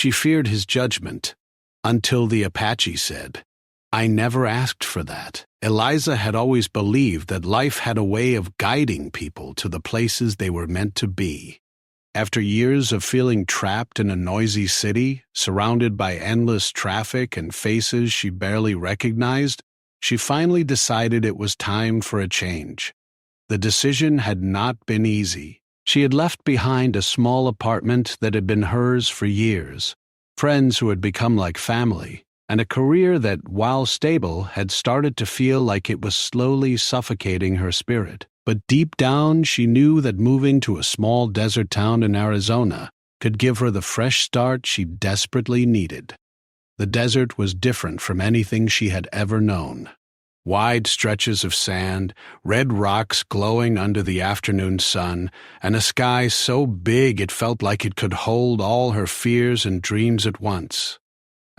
She feared his judgment, until the Apache said, "I never asked for that." Eliza had always believed that life had a way of guiding people to the places they were meant to be. After years of feeling trapped in a noisy city, surrounded by endless traffic and faces she barely recognized, she finally decided it was time for a change. The decision had not been easy. She had left behind a small apartment that had been hers for years, friends who had become like family, and a career that, while stable, had started to feel like it was slowly suffocating her spirit. But deep down, she knew that moving to a small desert town in Arizona could give her the fresh start she desperately needed. The desert was different from anything she had ever known. Wide stretches of sand, red rocks glowing under the afternoon sun, and a sky so big it felt like it could hold all her fears and dreams at once.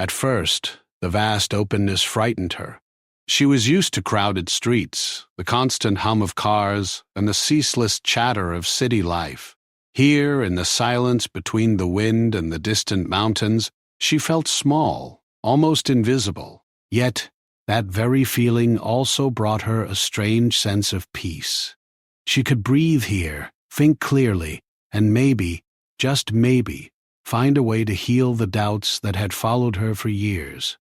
At first, the vast openness frightened her. She was used to crowded streets, the constant hum of cars, and the ceaseless chatter of city life. Here, in the silence between the wind and the distant mountains, she felt small, almost invisible. Yet, that very feeling also brought her a strange sense of peace. She could breathe here, think clearly, and maybe, just maybe, find a way to heal the doubts that had followed her for years.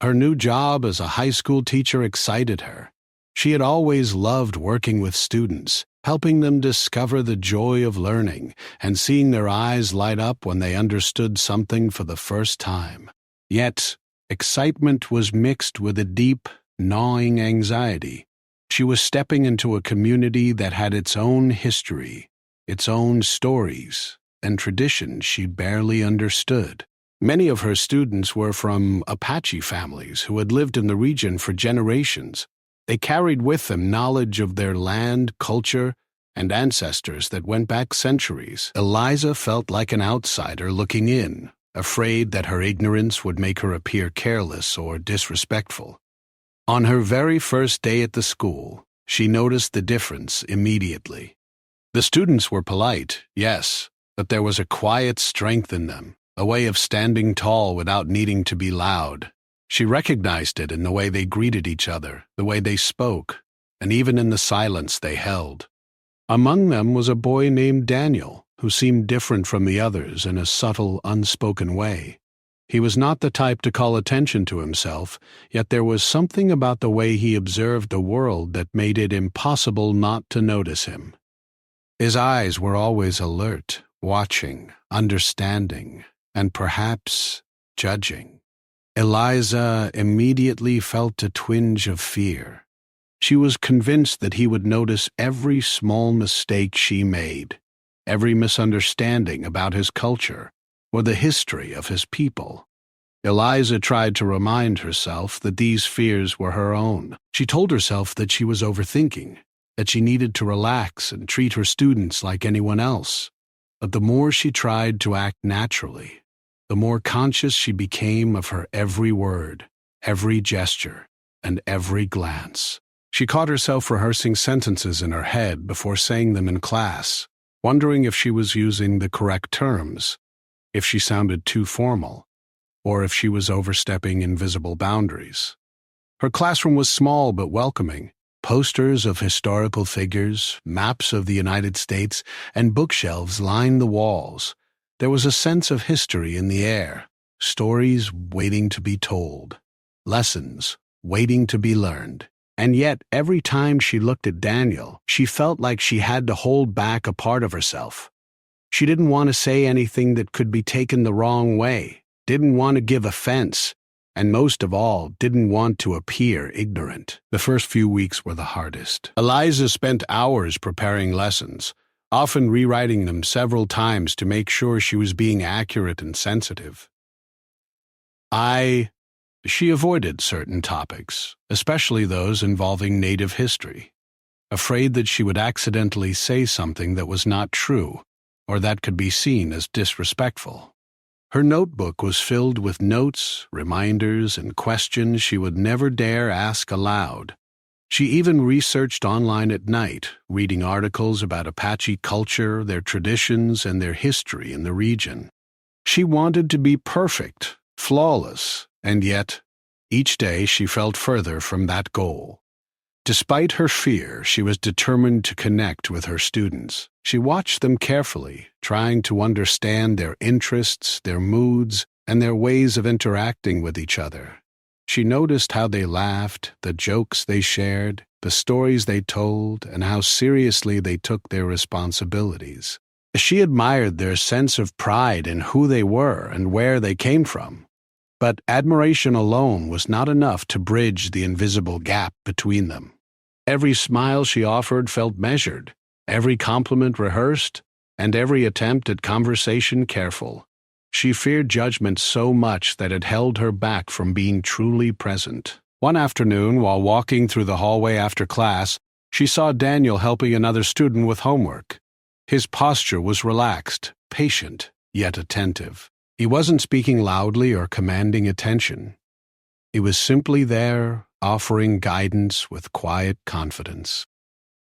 Her new job as a high school teacher excited her. She had always loved working with students, helping them discover the joy of learning and seeing their eyes light up when they understood something for the first time. Yet, excitement was mixed with a deep, gnawing anxiety. She was stepping into a community that had its own history, its own stories, and traditions she barely understood. Many of her students were from Apache families who had lived in the region for generations. They carried with them knowledge of their land, culture, and ancestors that went back centuries. Eliza felt like an outsider looking in, afraid that her ignorance would make her appear careless or disrespectful. On her very first day at the school, she noticed the difference immediately. The students were polite, yes, but there was a quiet strength in them, a way of standing tall without needing to be loud. She recognized it in the way they greeted each other, the way they spoke, and even in the silence they held. Among them was a boy named Daniel, who seemed different from the others in a subtle, unspoken way. He was not the type to call attention to himself, yet there was something about the way he observed the world that made it impossible not to notice him. His eyes were always alert, watching, understanding, and perhaps judging. Eliza immediately felt a twinge of fear. She was convinced that he would notice every small mistake she made, every misunderstanding about his culture or the history of his people. Eliza tried to remind herself that these fears were her own. She told herself that she was overthinking, that she needed to relax and treat her students like anyone else. But the more she tried to act naturally, the more conscious she became of her every word, every gesture, and every glance. She caught herself rehearsing sentences in her head before saying them in class, wondering if she was using the correct terms, if she sounded too formal, or if she was overstepping invisible boundaries. Her classroom was small but welcoming. Posters of historical figures, maps of the United States, and bookshelves lined the walls. There was a sense of history in the air, stories waiting to be told, lessons waiting to be learned. And yet, every time she looked at Daniel, she felt like she had to hold back a part of herself. She didn't want to say anything that could be taken the wrong way, didn't want to give offense, and most of all, didn't want to appear ignorant. The first few weeks were the hardest. Eliza spent hours preparing lessons, often rewriting them several times to make sure she was being accurate and sensitive. She avoided certain topics, especially those involving Native history, afraid that she would accidentally say something that was not true, or that could be seen as disrespectful. Her notebook was filled with notes, reminders, and questions she would never dare ask aloud. She even researched online at night, reading articles about Apache culture, their traditions, and their history in the region. She wanted to be perfect, flawless, and yet, each day she felt further from that goal. Despite her fear, she was determined to connect with her students. She watched them carefully, trying to understand their interests, their moods, and their ways of interacting with each other. She noticed how they laughed, the jokes they shared, the stories they told, and how seriously they took their responsibilities. She admired their sense of pride in who they were and where they came from. But admiration alone was not enough to bridge the invisible gap between them. Every smile she offered felt measured, every compliment rehearsed, and every attempt at conversation careful. She feared judgment so much that it held her back from being truly present. One afternoon, while walking through the hallway after class, she saw Daniel helping another student with homework. His posture was relaxed, patient, yet attentive. He wasn't speaking loudly or commanding attention. He was simply there, offering guidance with quiet confidence.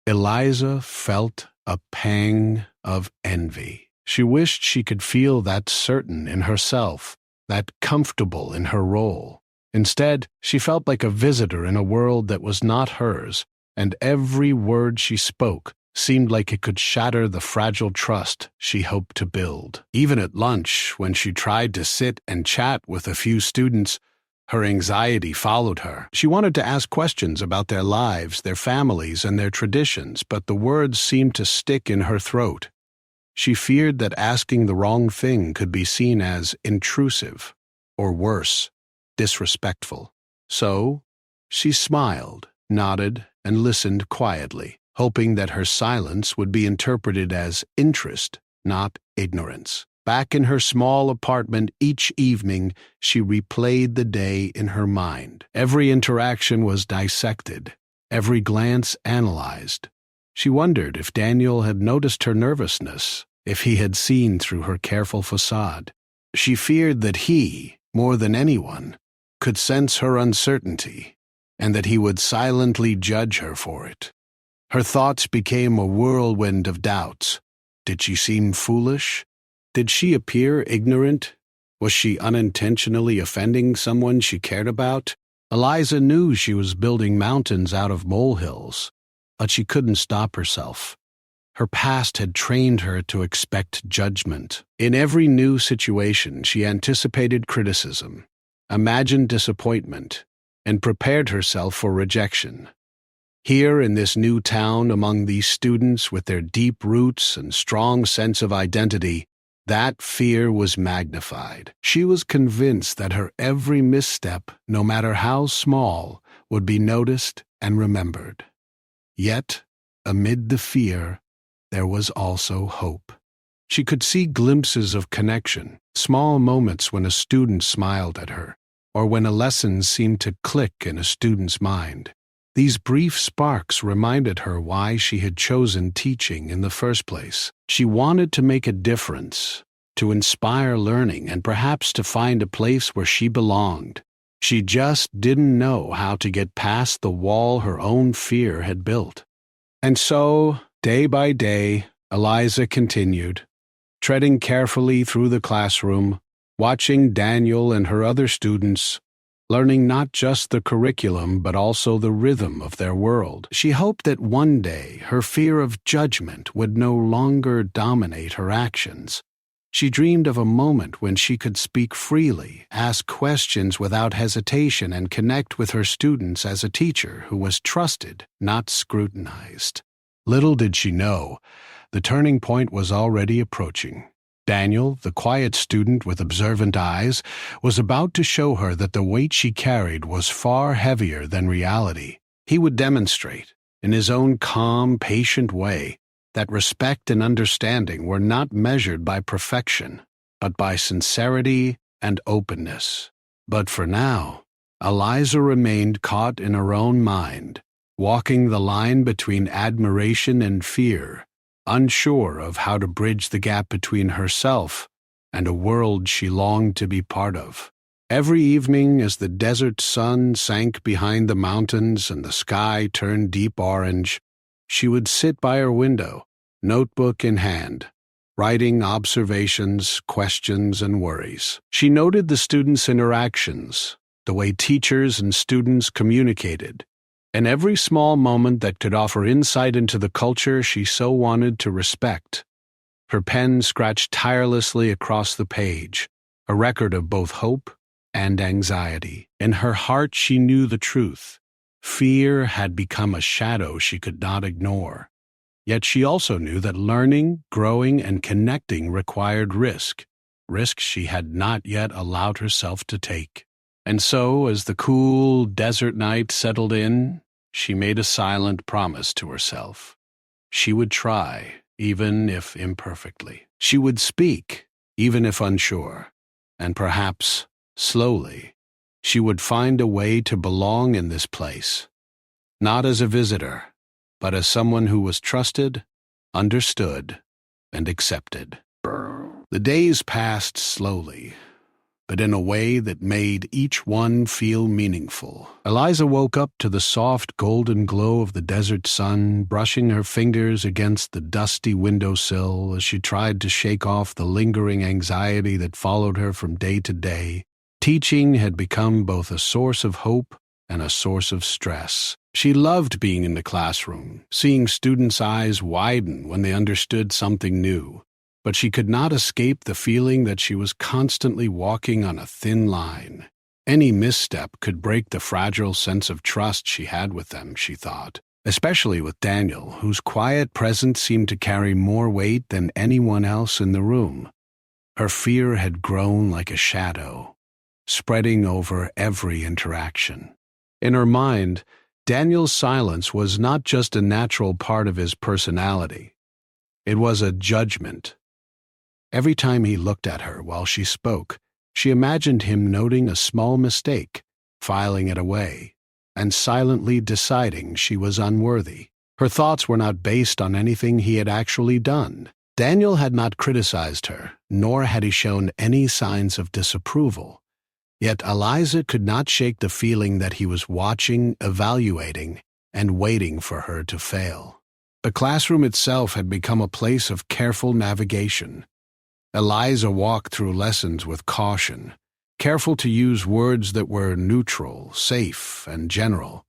Eliza felt a pang of envy. She wished she could feel that certain in herself, that comfortable in her role. Instead, she felt like a visitor in a world that was not hers, and every word she spoke seemed like it could shatter the fragile trust she hoped to build. Even at lunch, when she tried to sit and chat with a few students, her anxiety followed her. She wanted to ask questions about their lives, their families, and their traditions, but the words seemed to stick in her throat. She feared that asking the wrong thing could be seen as intrusive, or worse, disrespectful. So, she smiled, nodded, and listened quietly, hoping that her silence would be interpreted as interest, not ignorance. Back in her small apartment each evening, she replayed the day in her mind. Every interaction was dissected, every glance analyzed. She wondered if Daniel had noticed her nervousness, if he had seen through her careful facade. She feared that he, more than anyone, could sense her uncertainty, and that he would silently judge her for it. Her thoughts became a whirlwind of doubts. Did she seem foolish? Did she appear ignorant? Was she unintentionally offending someone she cared about? Eliza knew she was building mountains out of molehills, but she couldn't stop herself. Her past had trained her to expect judgment. In every new situation, she anticipated criticism, imagined disappointment, and prepared herself for rejection. Here in this new town, among these students with their deep roots and strong sense of identity, that fear was magnified. She was convinced that her every misstep, no matter how small, would be noticed and remembered. Yet, amid the fear, there was also hope. She could see glimpses of connection, small moments when a student smiled at her, or when a lesson seemed to click in a student's mind. These brief sparks reminded her why she had chosen teaching in the first place. She wanted to make a difference, to inspire learning, and perhaps to find a place where she belonged. She just didn't know how to get past the wall her own fear had built. And so, day by day, Eliza continued, treading carefully through the classroom, watching Daniel and her other students, learning not just the curriculum but also the rhythm of their world. She hoped that one day her fear of judgment would no longer dominate her actions. She dreamed of a moment when she could speak freely, ask questions without hesitation, and connect with her students as a teacher who was trusted, not scrutinized. Little did she know, the turning point was already approaching. Daniel, the quiet student with observant eyes, was about to show her that the weight she carried was far heavier than reality. He would demonstrate, in his own calm, patient way, that respect and understanding were not measured by perfection, but by sincerity and openness. But for now, Eliza remained caught in her own mind, walking the line between admiration and fear, unsure of how to bridge the gap between herself and a world she longed to be part of. Every evening, as the desert sun sank behind the mountains and the sky turned deep orange, she would sit by her window, notebook in hand, writing observations, questions, and worries. She noted the students' interactions, the way teachers and students communicated, and every small moment that could offer insight into the culture she so wanted to respect. Her pen scratched tirelessly across the page, a record of both hope and anxiety. In her heart she knew the truth. Fear had become a shadow she could not ignore. Yet she also knew that learning, growing, and connecting required risks she had not yet allowed herself to take. And so, as the cool desert night settled in, she made a silent promise to herself. She would try, even if imperfectly. She would speak, even if unsure. And perhaps, slowly, she would find a way to belong in this place, not as a visitor, but as someone who was trusted, understood, and accepted. The days passed slowly, but in a way that made each one feel meaningful. Eliza woke up to the soft golden glow of the desert sun, brushing her fingers against the dusty windowsill as she tried to shake off the lingering anxiety that followed her from day to day. Teaching had become both a source of hope and a source of stress. She loved being in the classroom, seeing students' eyes widen when they understood something new. But she could not escape the feeling that she was constantly walking on a thin line. Any misstep could break the fragile sense of trust she had with them, she thought, especially with Daniel, whose quiet presence seemed to carry more weight than anyone else in the room. Her fear had grown like a shadow, spreading over every interaction. In her mind, Daniel's silence was not just a natural part of his personality. It was a judgment. Every time he looked at her while she spoke, she imagined him noting a small mistake, filing it away, and silently deciding she was unworthy. Her thoughts were not based on anything he had actually done. Daniel had not criticized her, nor had he shown any signs of disapproval. Yet Eliza could not shake the feeling that he was watching, evaluating, and waiting for her to fail. The classroom itself had become a place of careful navigation. Eliza walked through lessons with caution, careful to use words that were neutral, safe, and general.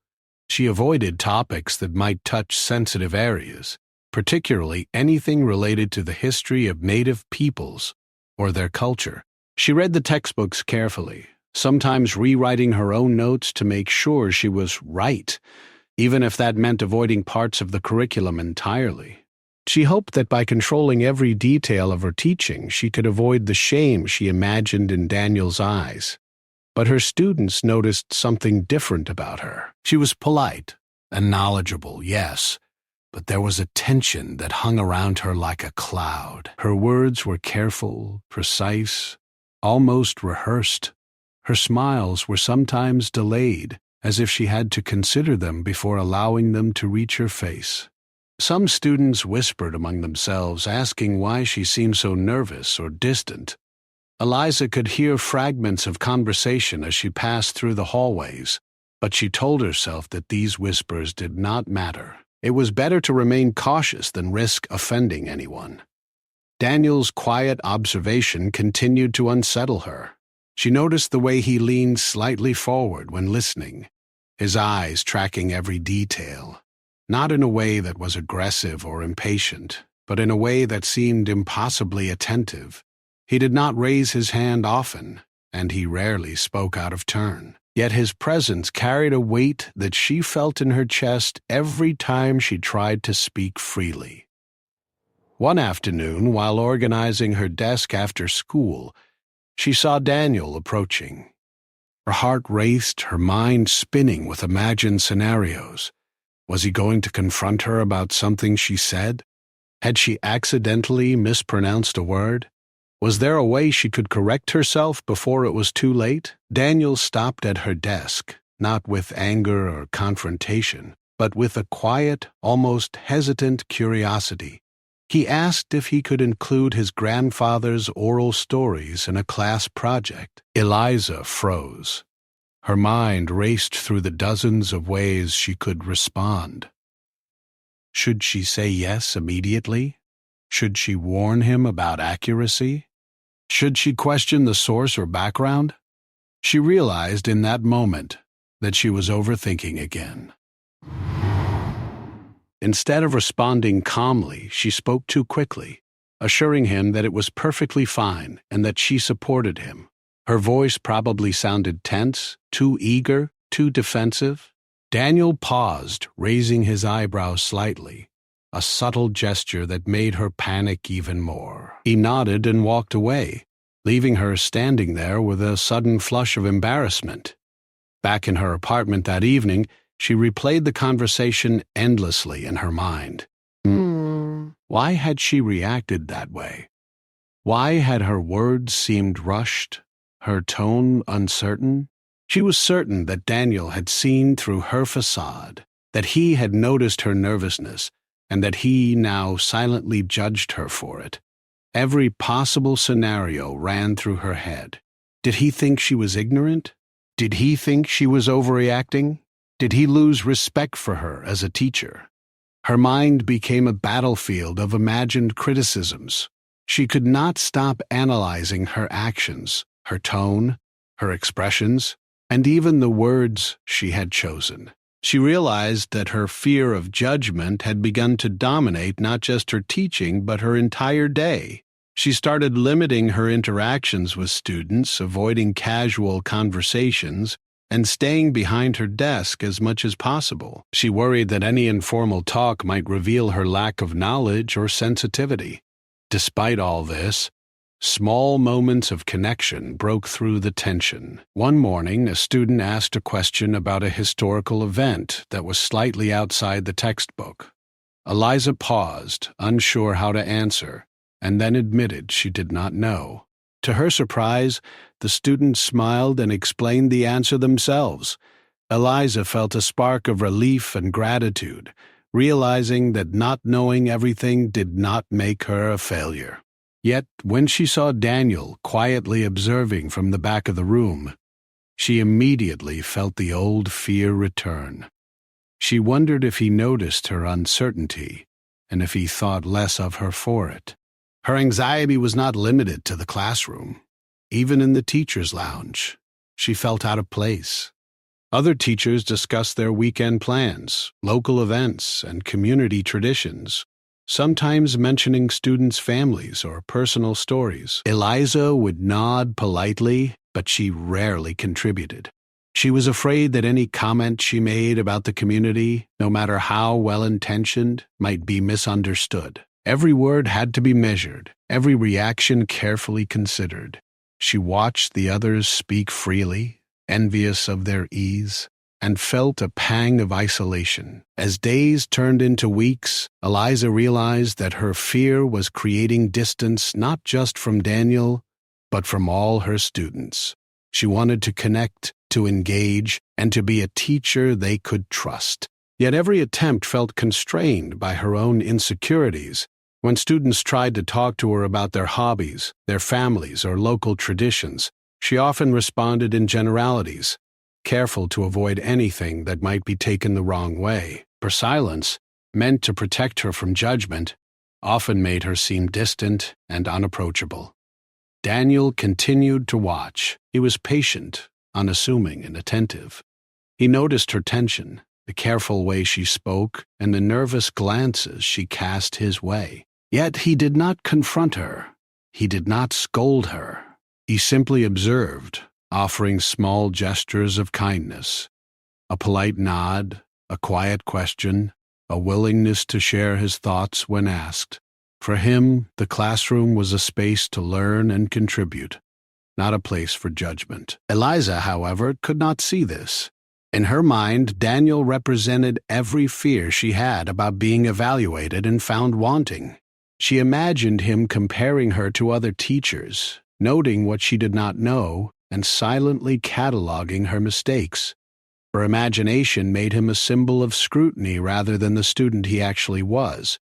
She avoided topics that might touch sensitive areas, particularly anything related to the history of native peoples or their culture. She read the textbooks carefully, sometimes rewriting her own notes to make sure she was right, even if that meant avoiding parts of the curriculum entirely. She hoped that by controlling every detail of her teaching, she could avoid the shame she imagined in Daniel's eyes. But her students noticed something different about her. She was polite and knowledgeable, yes, but there was a tension that hung around her like a cloud. Her words were careful, precise, almost rehearsed. Her smiles were sometimes delayed, as if she had to consider them before allowing them to reach her face. Some students whispered among themselves, asking why she seemed so nervous or distant. Eliza could hear fragments of conversation as she passed through the hallways, but she told herself that these whispers did not matter. It was better to remain cautious than risk offending anyone. Daniel's quiet observation continued to unsettle her. She noticed the way he leaned slightly forward when listening, his eyes tracking every detail. Not in a way that was aggressive or impatient, but in a way that seemed impossibly attentive. He did not raise his hand often, and he rarely spoke out of turn. Yet his presence carried a weight that she felt in her chest every time she tried to speak freely. One afternoon, while organizing her desk after school, she saw Daniel approaching. Her heart raced, her mind spinning with imagined scenarios. Was he going to confront her about something she said? Had she accidentally mispronounced a word? Was there a way she could correct herself before it was too late? Daniel stopped at her desk, not with anger or confrontation, but with a quiet, almost hesitant curiosity. He asked if he could include his grandfather's oral stories in a class project. Eliza froze. Her mind raced through the dozens of ways she could respond. Should she say yes immediately? Should she warn him about accuracy? Should she question the source or background? She realized in that moment that she was overthinking again. Instead of responding calmly, she spoke too quickly, assuring him that it was perfectly fine and that she supported him. Her voice probably sounded tense, too eager, too defensive. Daniel paused, raising his eyebrows slightly, a subtle gesture that made her panic even more. He nodded and walked away, leaving her standing there with a sudden flush of embarrassment. Back in her apartment that evening, she replayed the conversation endlessly in her mind. Why had she reacted that way? Why had her words seemed rushed, her tone uncertain? She was certain that Daniel had seen through her facade, that he had noticed her nervousness, and that he now silently judged her for it. Every possible scenario ran through her head. Did he think she was ignorant? Did he think she was overreacting? Did he lose respect for her as a teacher? Her mind became a battlefield of imagined criticisms. She could not stop analyzing her actions, her tone, her expressions, and even the words she had chosen. She realized that her fear of judgment had begun to dominate not just her teaching but her entire day. She started limiting her interactions with students, avoiding casual conversations, and staying behind her desk as much as possible. She worried that any informal talk might reveal her lack of knowledge or sensitivity. Despite all this, small moments of connection broke through the tension. One morning, a student asked a question about a historical event that was slightly outside the textbook. Eliza paused, unsure how to answer, and then admitted she did not know. To her surprise, the students smiled and explained the answer themselves. Eliza felt a spark of relief and gratitude, realizing that not knowing everything did not make her a failure. Yet, when she saw Daniel quietly observing from the back of the room, she immediately felt the old fear return. She wondered if he noticed her uncertainty and if he thought less of her for it. Her anxiety was not limited to the classroom. Even in the teacher's lounge, she felt out of place. Other teachers discussed their weekend plans, local events, and community traditions, sometimes mentioning students' families or personal stories. Eliza would nod politely, but she rarely contributed. She was afraid that any comment she made about the community, no matter how well-intentioned, might be misunderstood. Every word had to be measured, every reaction carefully considered. She watched the others speak freely, envious of their ease, and felt a pang of isolation. As days turned into weeks, Eliza realized that her fear was creating distance not just from Daniel, but from all her students. She wanted to connect, to engage, and to be a teacher they could trust. Yet every attempt felt constrained by her own insecurities. When students tried to talk to her about their hobbies, their families, or local traditions, she often responded in generalities, careful to avoid anything that might be taken the wrong way. Her silence, meant to protect her from judgment, often made her seem distant and unapproachable. Daniel continued to watch. He was patient, unassuming, and attentive. He noticed her tension, the careful way she spoke, and the nervous glances she cast his way. Yet he did not confront her. He did not scold her. He simply observed, offering small gestures of kindness, a polite nod, a quiet question, a willingness to share his thoughts when asked. For him, the classroom was a space to learn and contribute, not a place for judgment. Eliza, however, could not see this. In her mind, Daniel represented every fear she had about being evaluated and found wanting. She imagined him comparing her to other teachers, noting what she did not know, and silently cataloging her mistakes. Her imagination made him a symbol of scrutiny rather than the student he actually was,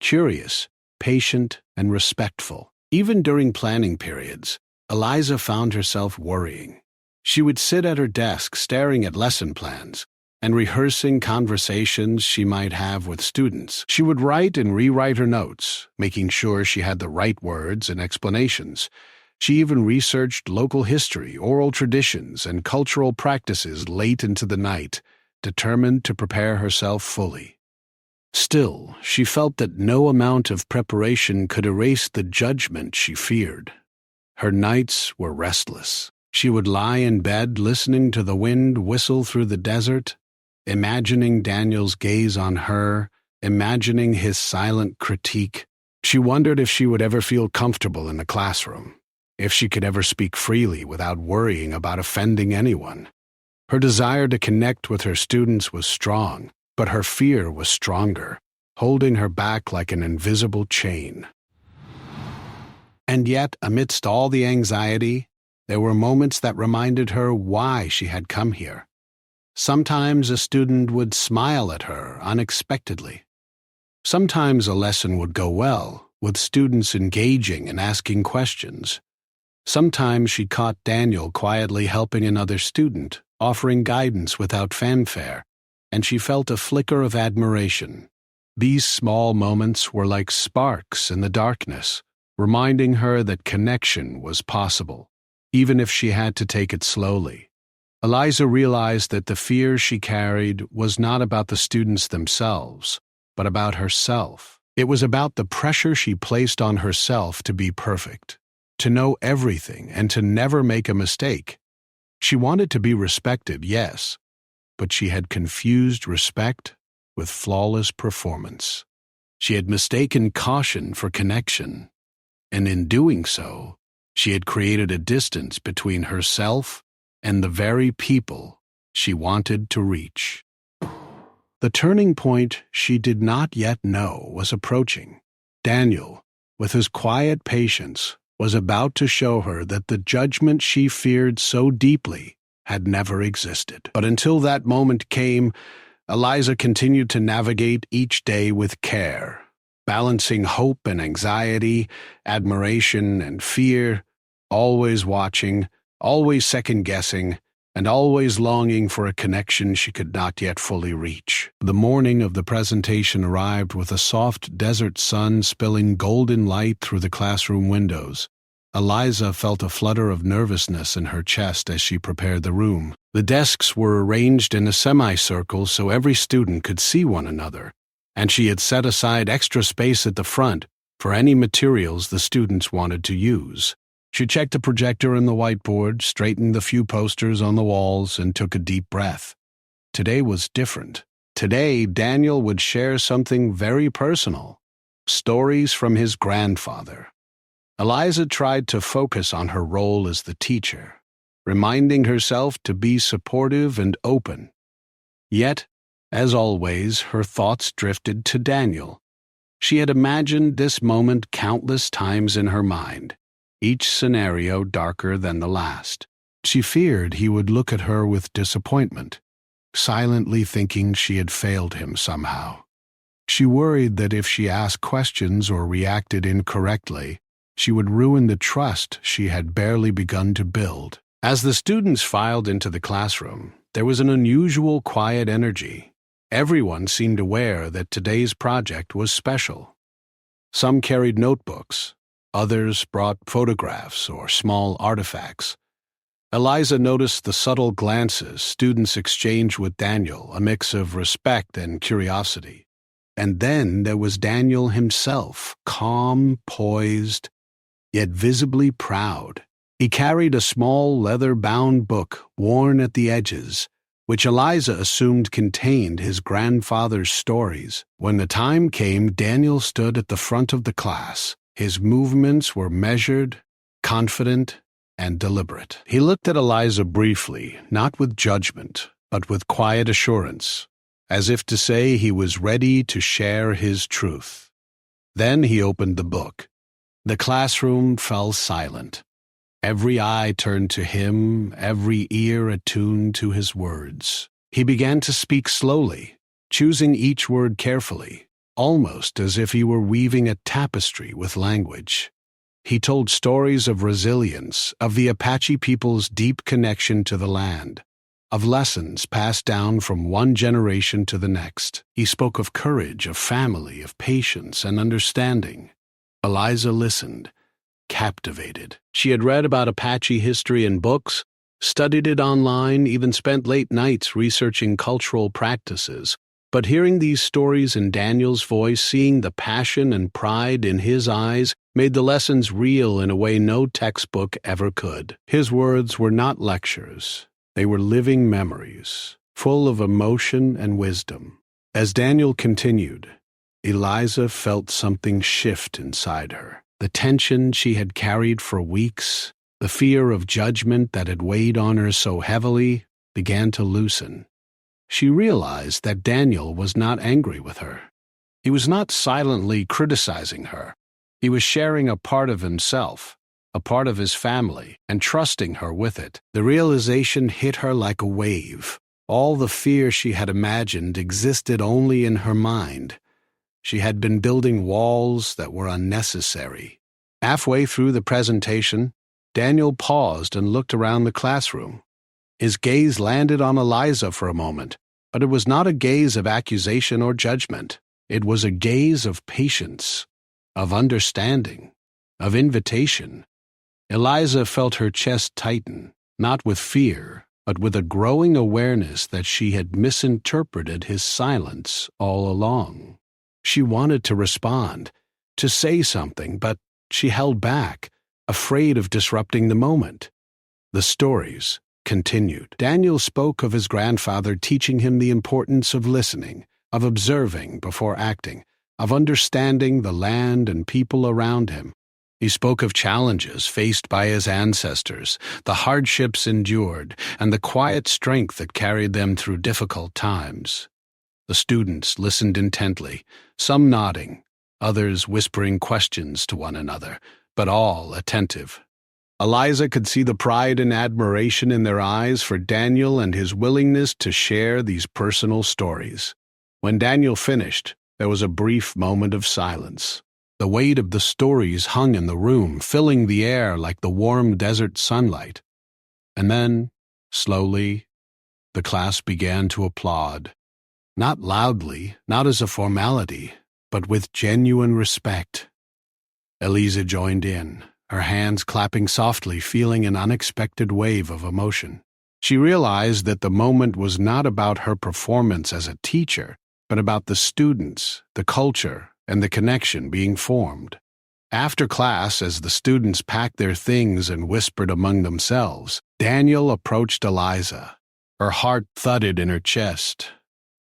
curious, patient, and respectful. Even during planning periods, Eliza found herself worrying. She would sit at her desk staring at lesson plans, and rehearsing conversations she might have with students. She would write and rewrite her notes, making sure she had the right words and explanations. She even researched local history, oral traditions, and cultural practices late into the night, determined to prepare herself fully. Still, she felt that no amount of preparation could erase the judgment she feared. Her nights were restless. She would lie in bed listening to the wind whistle through the desert, imagining Daniel's gaze on her, imagining his silent critique. She wondered if she would ever feel comfortable in the classroom, if she could ever speak freely without worrying about offending anyone. Her desire to connect with her students was strong, but her fear was stronger, holding her back like an invisible chain. And yet, amidst all the anxiety, there were moments that reminded her why she had come here. Sometimes a student would smile at her unexpectedly. Sometimes a lesson would go well, with students engaging and asking questions. Sometimes she caught Daniel quietly helping another student, offering guidance without fanfare, and she felt a flicker of admiration. These small moments were like sparks in the darkness, reminding her that connection was possible, even if she had to take it slowly. Eliza realized that the fear she carried was not about the students themselves, but about herself. It was about the pressure she placed on herself to be perfect, to know everything and to never make a mistake. She wanted to be respected, yes, but she had confused respect with flawless performance. She had mistaken caution for connection, and in doing so, she had created a distance between herself and the very people she wanted to reach. The turning point she did not yet know was approaching. Daniel, with his quiet patience, was about to show her that the judgment she feared so deeply had never existed. But until that moment came, Eliza continued to navigate each day with care, balancing hope and anxiety, admiration and fear, always watching, always second-guessing, and always longing for a connection she could not yet fully reach. The morning of the presentation arrived with a soft desert sun spilling golden light through the classroom windows. Eliza felt a flutter of nervousness in her chest as she prepared the room. The desks were arranged in a semicircle so every student could see one another, and she had set aside extra space at the front for any materials the students wanted to use. She checked the projector and the whiteboard, straightened the few posters on the walls, and took a deep breath. Today was different. Today, Daniel would share something very personal, stories from his grandfather. Eliza tried to focus on her role as the teacher, reminding herself to be supportive and open. Yet, as always, her thoughts drifted to Daniel. She had imagined this moment countless times in her mind, each scenario darker than the last. She feared he would look at her with disappointment, silently thinking she had failed him somehow. She worried that if she asked questions or reacted incorrectly, she would ruin the trust she had barely begun to build. As the students filed into the classroom, there was an unusual quiet energy. Everyone seemed aware that today's project was special. Some carried notebooks, others brought photographs or small artifacts. Eliza noticed the subtle glances students exchanged with Daniel, a mix of respect and curiosity. And then there was Daniel himself, calm, poised, yet visibly proud. He carried a small leather-bound book, worn at the edges, which Eliza assumed contained his grandfather's stories. When the time came, Daniel stood at the front of the class. His movements were measured, confident, and deliberate. He looked at Eliza briefly, not with judgment, but with quiet assurance, as if to say he was ready to share his truth. Then he opened the book. The classroom fell silent. Every eye turned to him, every ear attuned to his words. He began to speak slowly, choosing each word carefully, almost as if he were weaving a tapestry with language. He told stories of resilience, of the Apache people's deep connection to the land, of lessons passed down from one generation to the next. He spoke of courage, of family, of patience and understanding. Eliza listened, captivated. She had read about Apache history in books, studied it online, even spent late nights researching cultural practices. But hearing these stories in Daniel's voice, seeing the passion and pride in his eyes, made the lessons real in a way no textbook ever could. His words were not lectures. They were living memories, full of emotion and wisdom. As Daniel continued, Eliza felt something shift inside her. The tension she had carried for weeks, the fear of judgment that had weighed on her so heavily, began to loosen. She realized that Daniel was not angry with her. He was not silently criticizing her. He was sharing a part of himself, a part of his family, and trusting her with it. The realization hit her like a wave. All the fear she had imagined existed only in her mind. She had been building walls that were unnecessary. Halfway through the presentation, Daniel paused and looked around the classroom. His gaze landed on Eliza for a moment, but it was not a gaze of accusation or judgment. It was a gaze of patience, of understanding, of invitation. Eliza felt her chest tighten, not with fear, but with a growing awareness that she had misinterpreted his silence all along. She wanted to respond, to say something, but she held back, afraid of disrupting the moment. The stories continued. Daniel spoke of his grandfather teaching him the importance of listening, of observing before acting, of understanding the land and people around him. He spoke of challenges faced by his ancestors, the hardships endured, and the quiet strength that carried them through difficult times. The students listened intently, some nodding, others whispering questions to one another, but all attentive. Eliza could see the pride and admiration in their eyes for Daniel and his willingness to share these personal stories. When Daniel finished, there was a brief moment of silence. The weight of the stories hung in the room, filling the air like the warm desert sunlight. And then, slowly, the class began to applaud. Not loudly, not as a formality, but with genuine respect. Eliza joined in, her hands clapping softly, feeling an unexpected wave of emotion. She realized that the moment was not about her performance as a teacher, but about the students, the culture, and the connection being formed. After class, as the students packed their things and whispered among themselves, Daniel approached Eliza. Her heart thudded in her chest.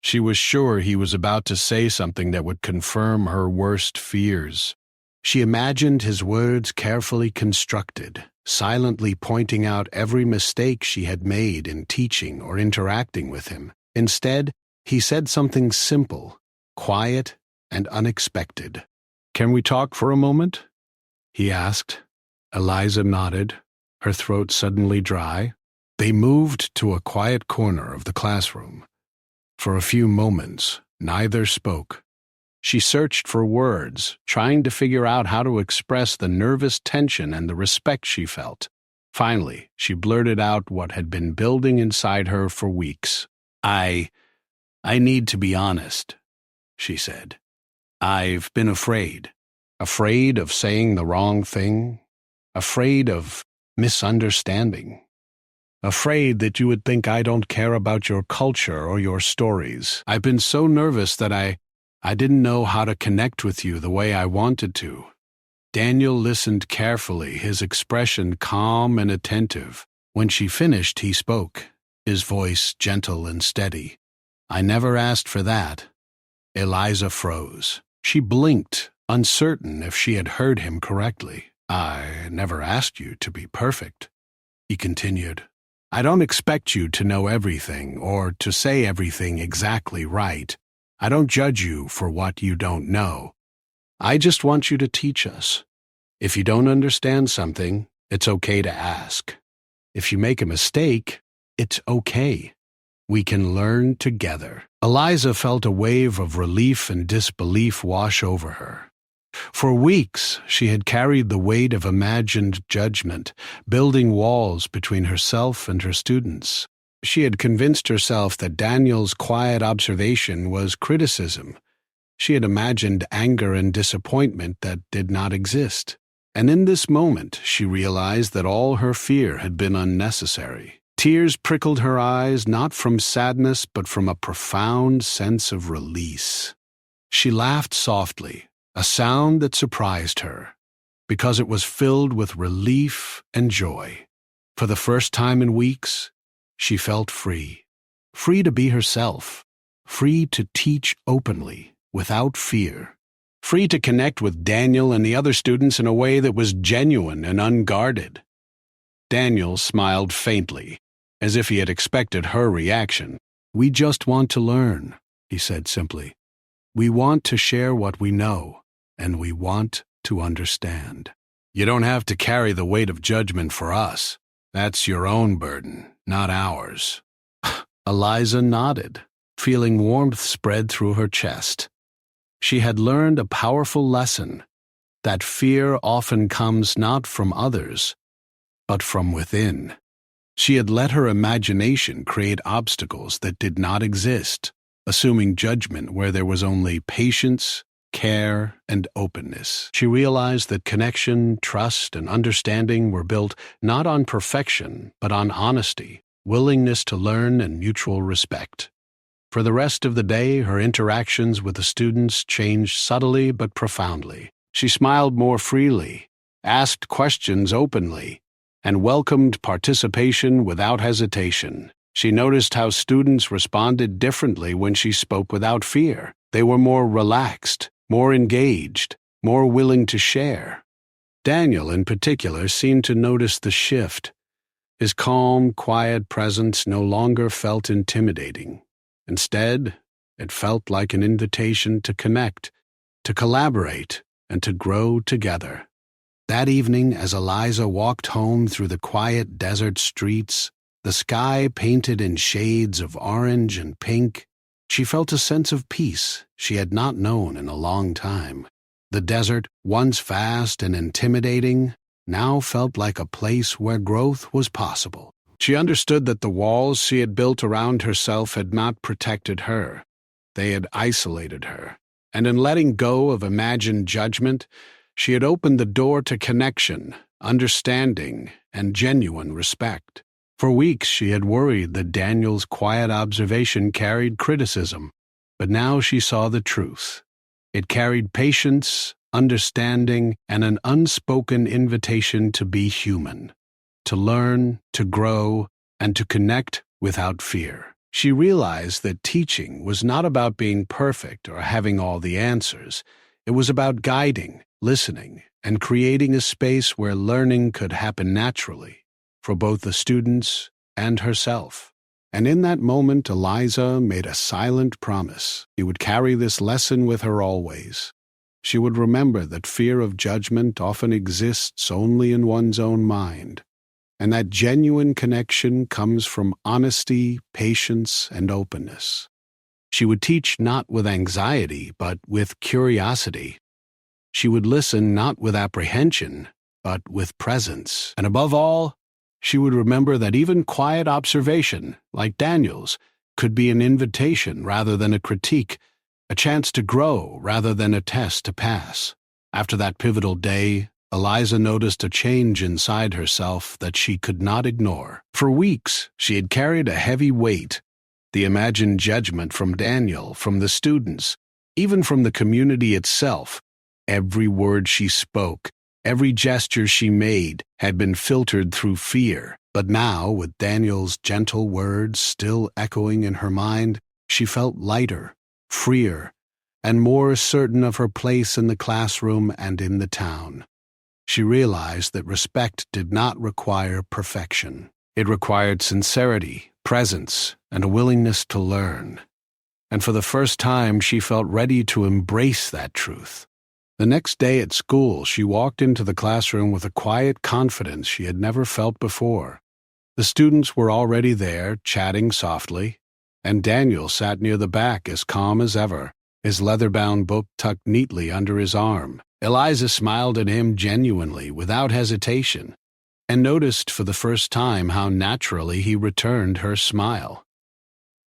She was sure he was about to say something that would confirm her worst fears. She imagined his words carefully constructed, silently pointing out every mistake she had made in teaching or interacting with him. Instead, he said something simple, quiet, and unexpected. "Can we talk for a moment?" he asked. Eliza nodded, her throat suddenly dry. They moved to a quiet corner of the classroom. For a few moments, neither spoke. She searched for words, trying to figure out how to express the nervous tension and the respect she felt. Finally, she blurted out what had been building inside her for weeks. I need to be honest," she said. "I've been afraid of saying the wrong thing, afraid of misunderstanding, afraid that you would think I don't care about your culture or your stories. I've been so nervous that I didn't know how to connect with you the way I wanted to." Daniel listened carefully, his expression calm and attentive. When she finished, he spoke, his voice gentle and steady. "I never asked for that." Eliza froze. She blinked, uncertain if she had heard him correctly. "I never asked you to be perfect," he continued. "I don't expect you to know everything or to say everything exactly right. I don't judge you for what you don't know. I just want you to teach us. If you don't understand something, it's okay to ask. If you make a mistake, it's okay. We can learn together." Eliza felt a wave of relief and disbelief wash over her. For weeks, she had carried the weight of imagined judgment, building walls between herself and her students. She had convinced herself that Daniel's quiet observation was criticism. She had imagined anger and disappointment that did not exist. And in this moment, she realized that all her fear had been unnecessary. Tears prickled her eyes, not from sadness, but from a profound sense of release. She laughed softly, a sound that surprised her, because it was filled with relief and joy. For the first time in weeks, she felt free. Free to be herself. Free to teach openly, without fear. Free to connect with Daniel and the other students in a way that was genuine and unguarded. Daniel smiled faintly, as if he had expected her reaction. "We just want to learn," he said simply. "We want to share what we know, and we want to understand. You don't have to carry the weight of judgment for us. That's your own burden, not ours." Eliza nodded, feeling warmth spread through her chest. She had learned a powerful lesson, that fear often comes not from others, but from within. She had let her imagination create obstacles that did not exist, assuming judgment where there was only patience, care, and openness. She realized that connection, trust, and understanding were built not on perfection, but on honesty, willingness to learn, and mutual respect. For the rest of the day, her interactions with the students changed subtly but profoundly. She smiled more freely, asked questions openly, and welcomed participation without hesitation. She noticed how students responded differently when she spoke without fear. They were more relaxed, more engaged, more willing to share. Daniel, in particular, seemed to notice the shift. His calm, quiet presence no longer felt intimidating. Instead, it felt like an invitation to connect, to collaborate, and to grow together. That evening, as Eliza walked home through the quiet desert streets, the sky painted in shades of orange and pink, she felt a sense of peace she had not known in a long time. The desert, once vast and intimidating, now felt like a place where growth was possible. She understood that the walls she had built around herself had not protected her. They had isolated her. And in letting go of imagined judgment, she had opened the door to connection, understanding, and genuine respect. For weeks she had worried that Daniel's quiet observation carried criticism, but now she saw the truth. It carried patience, understanding, and an unspoken invitation to be human, to learn, to grow, and to connect without fear. She realized that teaching was not about being perfect or having all the answers. It was about guiding, listening, and creating a space where learning could happen naturally for both the students and herself. And in that moment, Eliza made a silent promise. She would carry this lesson with her always. She would remember that fear of judgment often exists only in one's own mind, and that genuine connection comes from honesty, patience, and openness. She would teach not with anxiety, but with curiosity. She would listen not with apprehension, but with presence. And above all, she would remember that even quiet observation, like Daniel's, could be an invitation rather than a critique, a chance to grow rather than a test to pass. After that pivotal day, Eliza noticed a change inside herself that she could not ignore. For weeks, she had carried a heavy weight, the imagined judgment from Daniel, from the students, even from the community itself. Every word she spoke, every gesture she made had been filtered through fear. But now, with Daniel's gentle words still echoing in her mind, she felt lighter, freer, and more certain of her place in the classroom and in the town. She realized that respect did not require perfection. It required sincerity, presence, and a willingness to learn. And for the first time, she felt ready to embrace that truth. The next day at school, she walked into the classroom with a quiet confidence she had never felt before. The students were already there, chatting softly, and Daniel sat near the back as calm as ever, his leather-bound book tucked neatly under his arm. Eliza smiled at him genuinely, without hesitation. and noticed for the first time how naturally he returned her smile.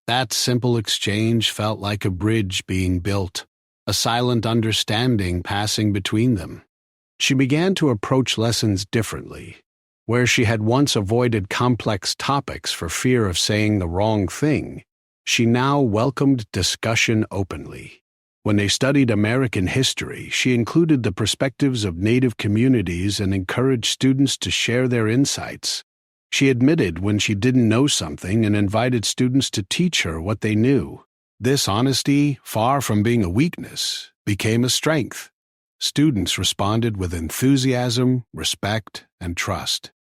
That simple exchange felt like a bridge being built, a silent understanding passing between them. She began to approach lessons differently. Where she had once avoided complex topics for fear of saying the wrong thing, she now welcomed discussion openly. When they studied American history, she included the perspectives of Native communities and encouraged students to share their insights. She admitted when she didn't know something and invited students to teach her what they knew. This honesty, far from being a weakness, became a strength. Students responded with enthusiasm, respect, and trust.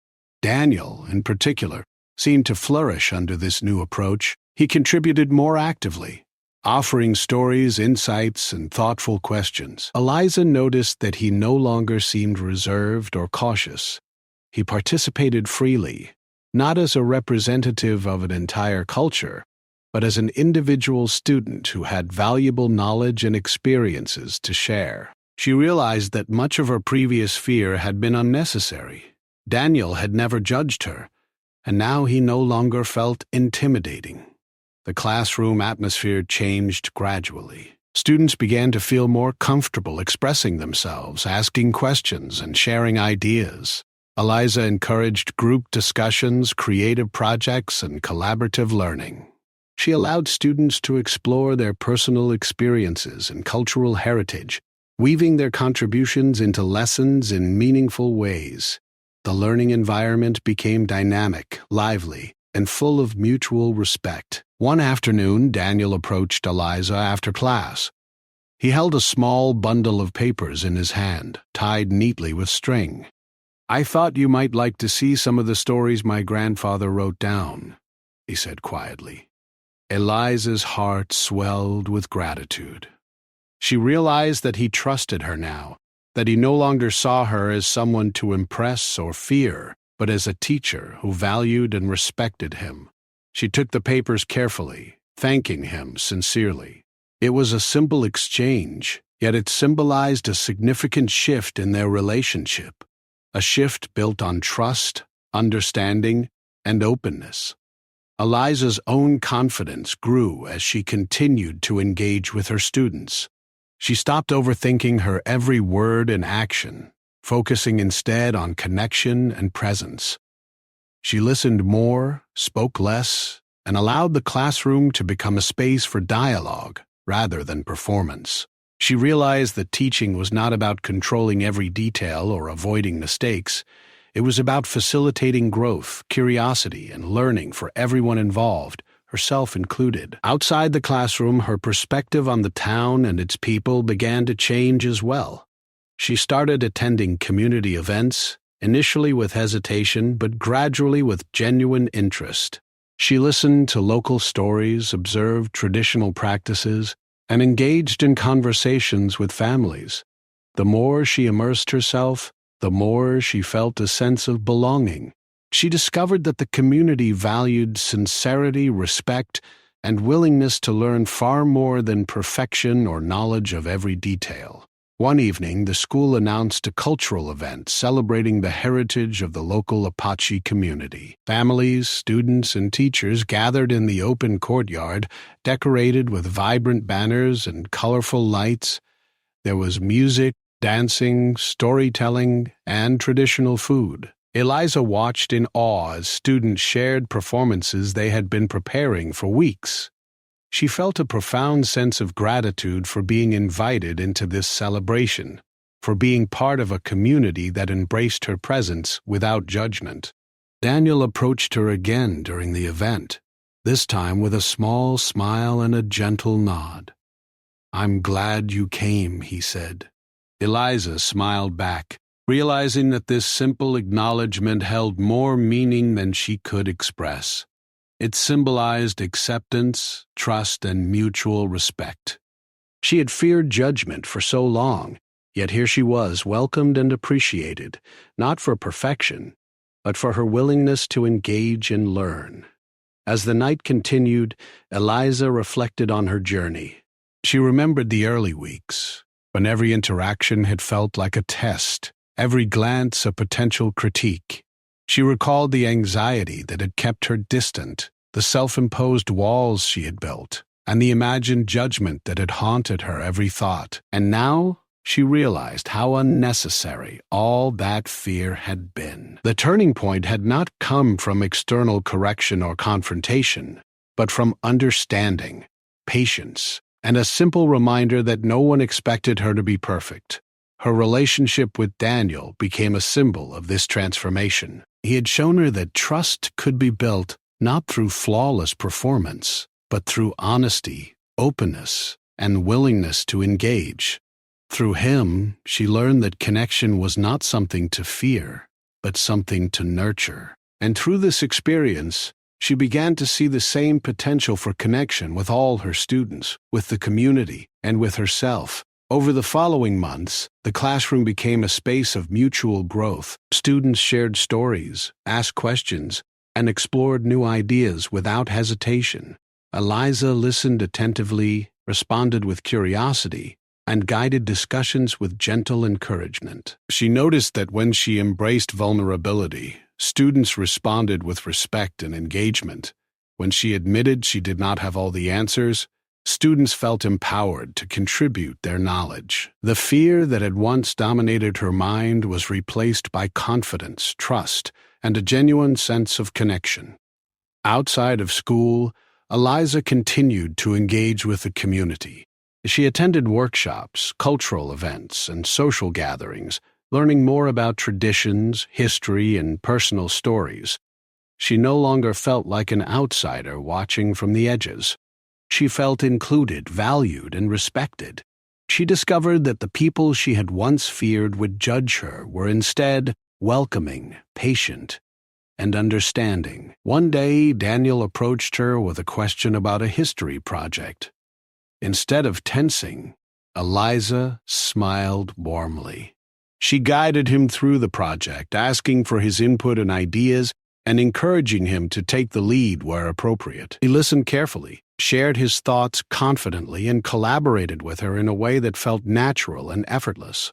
Daniel, in particular, seemed to flourish under this new approach. He contributed more actively, offering stories, insights, and thoughtful questions. Eliza noticed that he no longer seemed reserved or cautious. He participated freely, not as a representative of an entire culture, but as an individual student who had valuable knowledge and experiences to share. She realized that much of her previous fear had been unnecessary. Daniel had never judged her, and now he no longer felt intimidating. The classroom atmosphere changed gradually. Students began to feel more comfortable expressing themselves, asking questions, and sharing ideas. Eliza encouraged group discussions, creative projects, and collaborative learning. She allowed students to explore their personal experiences and cultural heritage, weaving their contributions into lessons in meaningful ways. The learning environment became dynamic, lively, and full of mutual respect. One afternoon, Daniel approached Eliza after class. He held a small bundle of papers in his hand, tied neatly with string. "I thought you might like to see some of the stories my grandfather wrote down," he said quietly. Eliza's heart swelled with gratitude. She realized that he trusted her now, that he no longer saw her as someone to impress or fear, but as a teacher who valued and respected him. She took the papers carefully, thanking him sincerely. It was a simple exchange, yet it symbolized a significant shift in their relationship, a shift built on trust, understanding, and openness. Eliza's own confidence grew as she continued to engage with her students. She stopped overthinking her every word and action, focusing instead on connection and presence. She listened more, spoke less, and allowed the classroom to become a space for dialogue rather than performance. She realized that teaching was not about controlling every detail or avoiding mistakes. It was about facilitating growth, curiosity, and learning for everyone involved, herself included. Outside the classroom, her perspective on the town and its people began to change as well. She started attending community events, initially with hesitation, but gradually with genuine interest. She listened to local stories, observed traditional practices, and engaged in conversations with families. The more she immersed herself, the more she felt a sense of belonging. She discovered that the community valued sincerity, respect, and willingness to learn far more than perfection or knowledge of every detail. One evening, the school announced a cultural event celebrating the heritage of the local Apache community. Families, students, and teachers gathered in the open courtyard, decorated with vibrant banners and colorful lights. There was music, dancing, storytelling, and traditional food. Eliza watched in awe as students shared performances they had been preparing for weeks. She felt a profound sense of gratitude for being invited into this celebration, for being part of a community that embraced her presence without judgment. Daniel approached her again during the event, this time with a small smile and a gentle nod. "I'm glad you came," he said. Eliza smiled back, realizing that this simple acknowledgement held more meaning than she could express. It symbolized acceptance, trust, and mutual respect. She had feared judgment for so long, yet here she was, welcomed and appreciated, not for perfection, but for her willingness to engage and learn. As the night continued, Eliza reflected on her journey. She remembered the early weeks, when every interaction had felt like a test, every glance a potential critique. She recalled the anxiety that had kept her distant, the self-imposed walls she had built, and the imagined judgment that had haunted her every thought. And now she realized how unnecessary all that fear had been. The turning point had not come from external correction or confrontation, but from understanding, patience, and a simple reminder that no one expected her to be perfect. Her relationship with Daniel became a symbol of this transformation. He had shown her that trust could be built not through flawless performance, but through honesty, openness, and willingness to engage. Through him, she learned that connection was not something to fear, but something to nurture. And through this experience, she began to see the same potential for connection with all her students, with the community, and with herself. Over the following months, the classroom became a space of mutual growth. Students shared stories, asked questions, and explored new ideas without hesitation. Eliza listened attentively, responded with curiosity, and guided discussions with gentle encouragement. She noticed that when she embraced vulnerability, students responded with respect and engagement. When she admitted she did not have all the answers, students felt empowered to contribute their knowledge. The fear that had once dominated her mind was replaced by confidence, trust, and a genuine sense of connection. Outside of school, Eliza continued to engage with the community. She attended workshops, cultural events, and social gatherings, learning more about traditions, history, and personal stories. She no longer felt like an outsider watching from the edges. She felt included, valued, and respected. She discovered that the people she had once feared would judge her were instead welcoming, patient, and understanding. One day, Daniel approached her with a question about a history project. Instead of tensing, Eliza smiled warmly. She guided him through the project, asking for his input and ideas and encouraging him to take the lead where appropriate. He listened carefully, shared his thoughts confidently, and collaborated with her in a way that felt natural and effortless.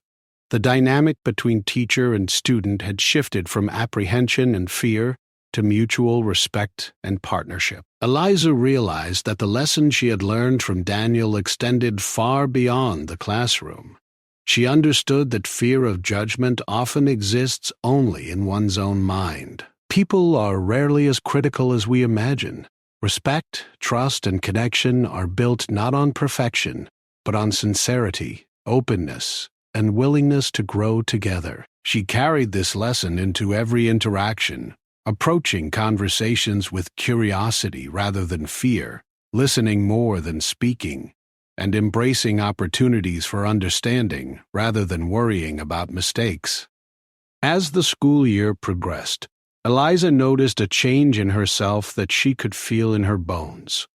The dynamic between teacher and student had shifted from apprehension and fear to mutual respect and partnership. Eliza realized that the lesson she had learned from Daniel extended far beyond the classroom. She understood that fear of judgment often exists only in one's own mind. People are rarely as critical as we imagine. Respect, trust, and connection are built not on perfection, but on sincerity, openness, and willingness to grow together. She carried this lesson into every interaction, approaching conversations with curiosity rather than fear, listening more than speaking, and embracing opportunities for understanding rather than worrying about mistakes. As the school year progressed, Eliza noticed a change in herself that she could feel in her bones.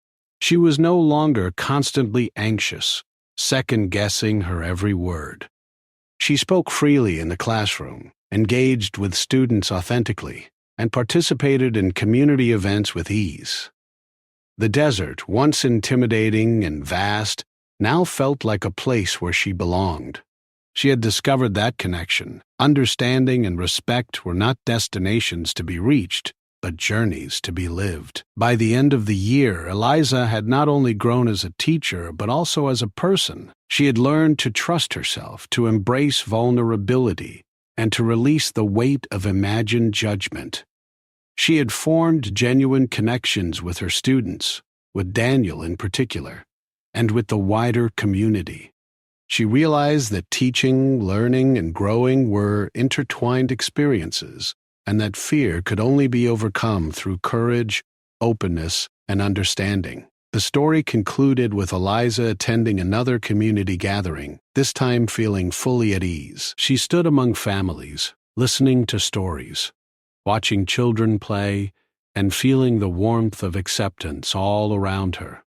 She was no longer constantly anxious, second-guessing her every word. She spoke freely in the classroom, engaged with students authentically, and participated in community events with ease. The desert, once intimidating and vast, now felt like a place where she belonged. She had discovered that connection, understanding, and respect were not destinations to be reached, but journeys to be lived. By the end of the year, Eliza had not only grown as a teacher, but also as a person. She had learned to trust herself, to embrace vulnerability, and to release the weight of imagined judgment. She had formed genuine connections with her students, with Daniel in particular, and with the wider community. She realized that teaching, learning, and growing were intertwined experiences, and that fear could only be overcome through courage, openness, and understanding. The story concluded with Eliza attending another community gathering, this time feeling fully at ease. She stood among families, listening to stories, watching children play, and feeling the warmth of acceptance all around her.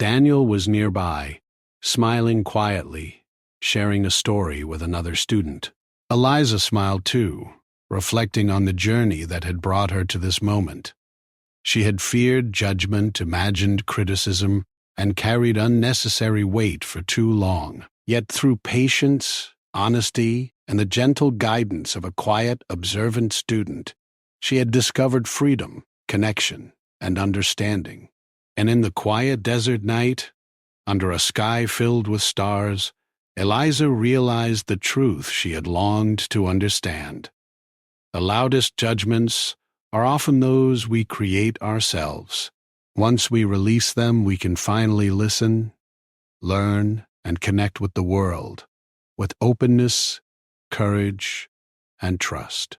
Daniel was nearby, smiling quietly, sharing a story with another student. Eliza smiled too, reflecting on the journey that had brought her to this moment. She had feared judgment, imagined criticism, and carried unnecessary weight for too long. Yet through patience, honesty, and the gentle guidance of a quiet, observant student, She had discovered freedom, connection, and understanding. And in the quiet desert night, under a sky filled with stars, Eliza realized the truth she had longed to understand. The loudest judgments are often those we create ourselves. Once we release them, we can finally listen, learn, and connect with the world with openness, courage, and trust.